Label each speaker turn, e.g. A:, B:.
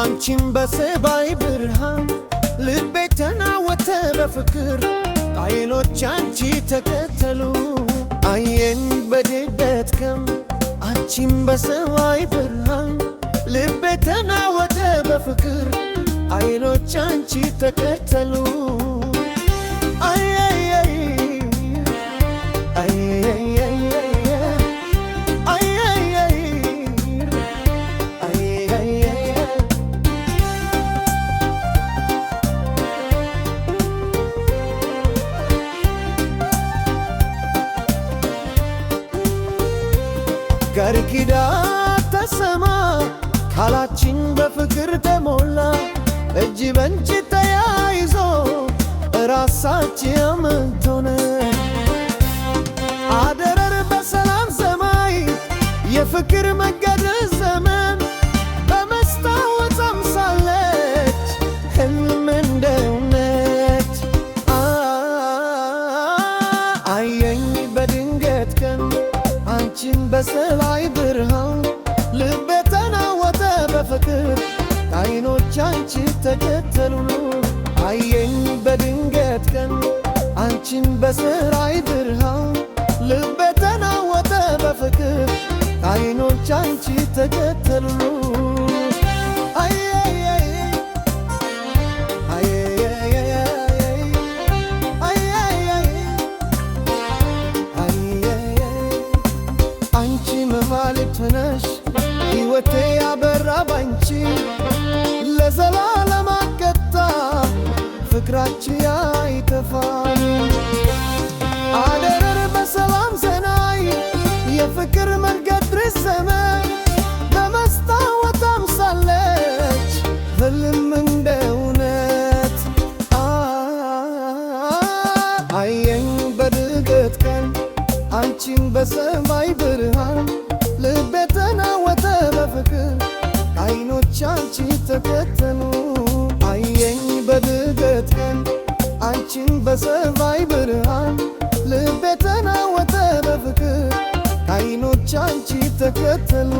A: አንቺን በሰባይ ብርሃን ልቤ ተናወጠ በፍቅር አይኖች አንቺ ተከተሉ አየኝ በድንገት ከም አንቺን በሰባይ ብርሃን ልቤ ተናወጠ በፍቅር አይኖች አንቺ ተከተሉ ጋርኪዳ ተሰማ ካላችን በፍቅር ተሞላ እጅ በእጅ ተያይዞ ራሳችን አመንቶነ አደረር በሰላም ሰማይ የፍቅር መንገድ ዘመን በመስታወት አምሳለች ህልም እንደ እውነት አየኝ በድንገት ቀን አንቺን በሰማይ ብርሃን ልቤ ተናወጠ በፍቅር አይኖች አንቺ ተከተሉ አየኝ በድንገት ቀን አንቺን በሰማይ ብርሃን ልቤ ተናወጠ በፍቅር አይኖች አንቺ ተከተሉ ነሽ ሕይወቴ ያበራ ባንቺ ለዘላለም አቀጣ ፍቅራችን አይጠፋም አደረር በሰላም ሰናይ የፍቅር መንገድ ርዘመ በመስታወት አምሳለች ህልም እንደ እውነት አየኝ በድንገት ቀን አንቺን በሰማይ ብርሃን ልቤ ተናወጠ በፍቅር አይኖች አንቺ ተከተሉ አየኝ በድንገት ቀን አንቺን በሰማይ ብርሃን ልቤ ተናወጠ በፍቅር አይኖች አንቺ ተከተሉ